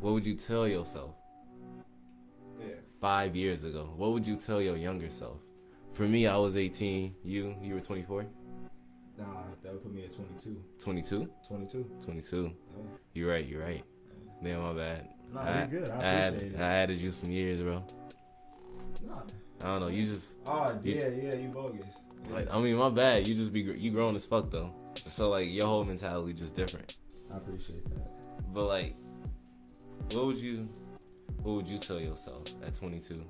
what would you tell yourself 5 years ago? What would you tell your younger self? For me, I was 18. You were 24? Nah, that would put me at 22. 22? 22. 22. Yeah. You're right. Damn, my bad. Nah, you're good. I appreciate it. I added you some years, bro. Nah. I don't know. You just. Oh, yeah, you bogus. Yeah. Like, I mean, my bad. You just you grown as fuck though. So like your whole mentality just different. I appreciate that. But like, what would you tell yourself at 22?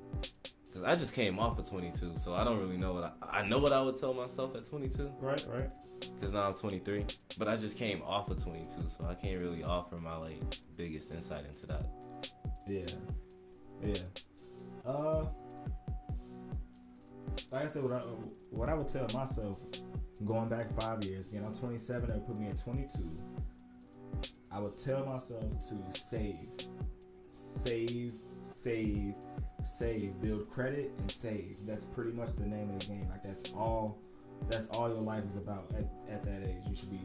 Because I just came off of 22, so I don't really know what I know what I would tell myself at 22. Right. Because now I'm 23, but I just came off of 22, so I can't really offer my like biggest insight into that. Yeah. Like I said, what I would tell myself, going back 5 years, I'm 27, that would put me at 22. I would tell myself to save, build credit and save. That's pretty much the name of the game. Like that's all your life is about at that age. You should be,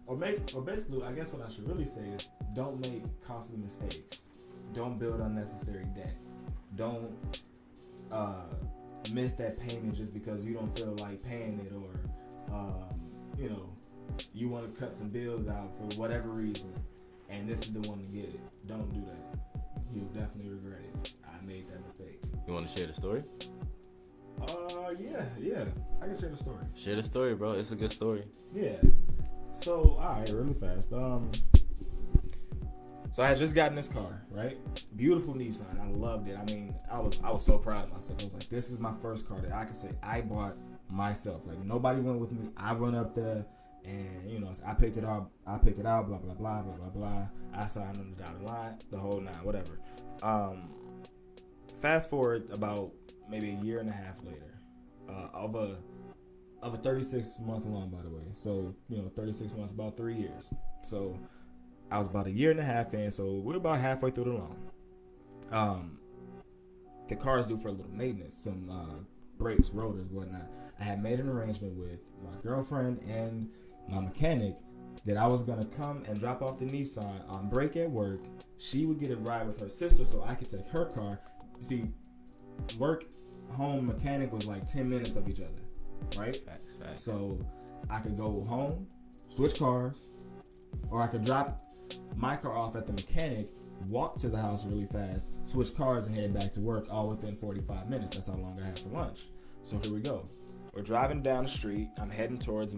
or basically, I guess what I should really say is don't make costly mistakes. Don't build unnecessary debt. Don't miss that payment just because you don't feel like paying it, or you want to cut some bills out for whatever reason, and this is the one to get it. Don't do that. You'll definitely regret it. I made that mistake. You want to share the story? Yeah. I can share the story. Share the story, bro. It's a good story. Yeah. So, all right, really fast. So I had just gotten this car, right? Beautiful Nissan. I loved it. I mean, I was so proud of myself. I was like, this is my first car that I could say I bought myself. Like nobody went with me. I went up there and I picked it up. Blah blah blah blah blah blah. I signed on the dotted line, the whole nine, whatever. Fast forward about maybe a year and a half later, of a 36-month loan, by the way. So 36 months, about 3 years. So I was about a year and a half in, so we're about halfway through the loan. The car is due for a little maintenance, some brakes, rotors, whatnot. I had made an arrangement with my girlfriend and my mechanic that I was going to come and drop off the Nissan on break at work. She would get a ride with her sister so I could take her car. See, work, home, mechanic was like 10 minutes of each other, right? Facts. So I could go home, switch cars, or I could drop my car off at the mechanic, walk to the house really fast, switch cars and head back to work all within 45 minutes. That's how long I had for lunch. So here we go. We're driving down the street. I'm heading towards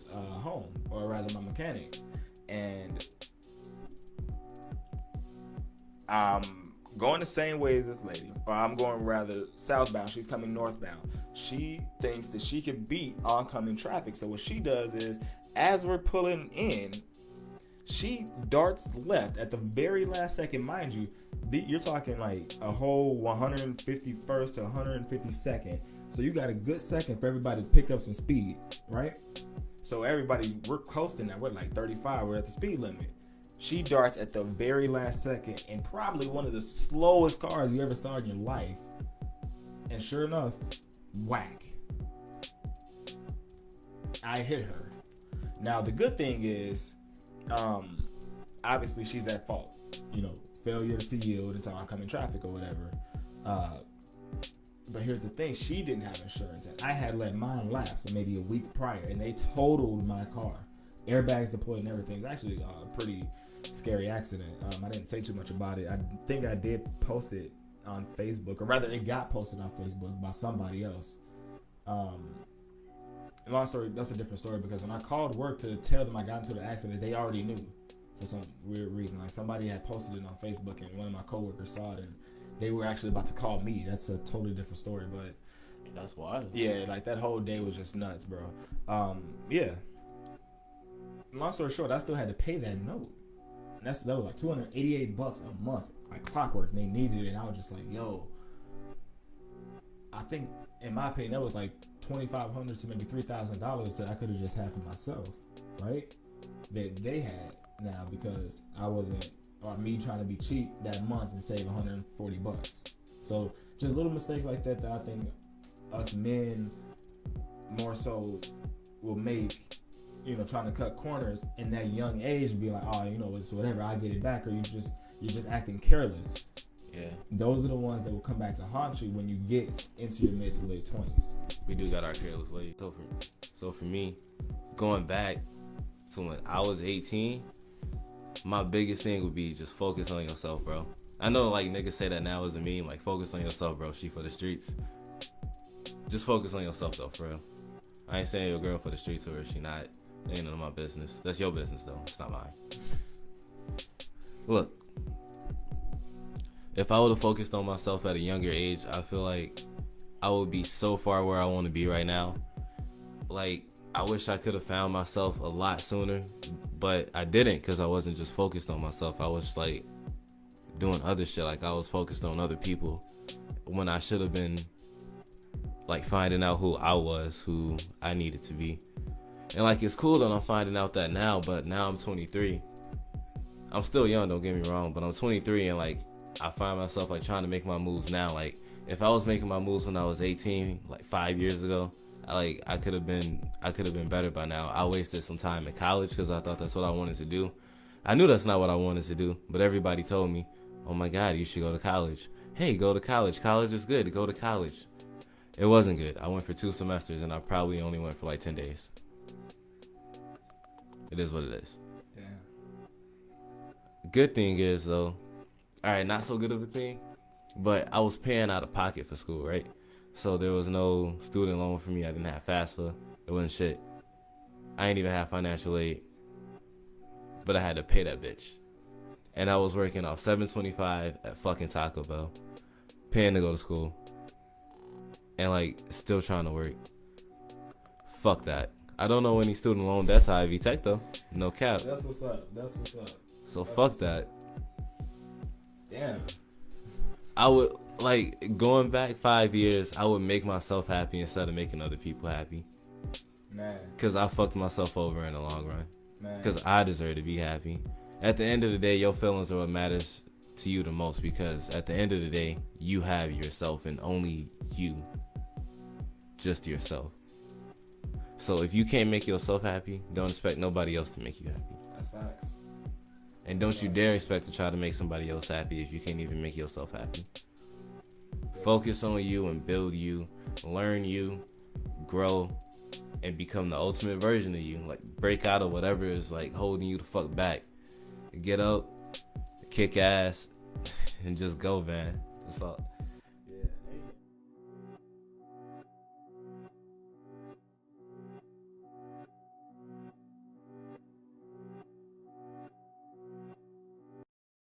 home, or rather my mechanic. And I'm going the same way as this lady. Or I'm going rather southbound. She's coming northbound. She thinks that she could beat oncoming traffic. So what she does is, as we're pulling in, she darts left at the very last second. Mind you, you're talking like a whole 151st to 152nd. So you got a good second for everybody to pick up some speed, right? So we're coasting now. We're like 35. We're at the speed limit. She darts at the very last second in probably one of the slowest cars you ever saw in your life. And sure enough, whack. I hit her. Now, the good thing is, obviously she's at fault. Failure to yield into oncoming traffic or whatever. But here's the thing, she didn't have insurance, and I had let mine lapse maybe a week prior, and they totaled my car. Airbags deployed and everything. It's actually a pretty scary accident. I didn't say too much about it. I think I did post it on Facebook, or rather it got posted on Facebook by somebody else. Long story, that's a different story, because when I called work to tell them I got into the accident, they already knew for some weird reason. Like somebody had posted it on Facebook, and one of my coworkers saw it, and they were actually about to call me. That's a totally different story, but that's wild. Yeah, like that whole day was just nuts, bro. Yeah. Long story short, I still had to pay that note. That was like $288 a month, like clockwork. And they needed it, and I was just like, yo. I think, in my opinion, that was like $2,500 to maybe $3,000 that I could have just had for myself, right? That they had now, because I wasn't, or me trying to be cheap that month and save $140. So just little mistakes like that I think us men more so will make, trying to cut corners in that young age, be like, oh, it's whatever, I'll get it back. Or you just you're just acting careless. Yeah. Those are the ones that will come back to haunt you when you get into your mid to late 20s. We do got our careless ways. So for me, going back to when I was 18, my biggest thing would be just focus on yourself, bro. I know like niggas say that now as a meme, like focus on yourself, bro. She for the streets. Just focus on yourself though, for real. I ain't saying your girl for the streets or if she not. Ain't none of my business. That's your business though. It's not mine. Look, if I would have focused on myself at a younger age, I feel like I would be so far where I want to be right now. Like, I wish I could have found myself a lot sooner, but I didn't because I wasn't just focused on myself. I was like doing other shit. Like I was focused on other people when I should have been like finding out who I was, who I needed to be. And like it's cool that I'm finding out that now, but now I'm 23. I'm still young, don't get me wrong, but I'm 23 and like I find myself like trying to make my moves now. Like if I was making my moves when I was 18, like 5 years ago, I could have been better by now. I wasted some time in college because I thought that's what I wanted to do. I knew that's not what I wanted to do, but everybody told me, "Oh my God, you should go to college. Hey, go to college. College is good. Go to college." It wasn't good. I went for 2 semesters and I probably only went for like 10 days. It is what it is. Damn. Good thing is though, all right, not so good of a thing, but I was paying out of pocket for school, right? So there was no student loan for me. I didn't have FAFSA. It wasn't shit. I ain't even have financial aid, but I had to pay that bitch. And I was working off $7.25 at fucking Taco Bell, paying to go to school, and like still trying to work. Fuck that. I don't know any student loan debts at Ivy Tech though. No cap. That's what's up. So fuck that. Damn. I would like going back 5 years. I would make myself happy instead of making other people happy. Man. Cause I fucked myself over in the long run. Man. Cause I deserve to be happy. At the end of the day, your feelings are what matters to you the most. Because at the end of the day, you have yourself and only you. Just yourself. So if you can't make yourself happy, don't expect nobody else to make you happy. That's facts. And don't you dare expect to try to make somebody else happy if you can't even make yourself happy. Focus on you and build you, learn you, grow, and become the ultimate version of you. Like break out of whatever is like holding you the fuck back. Get up, kick ass, and just go, man. That's all.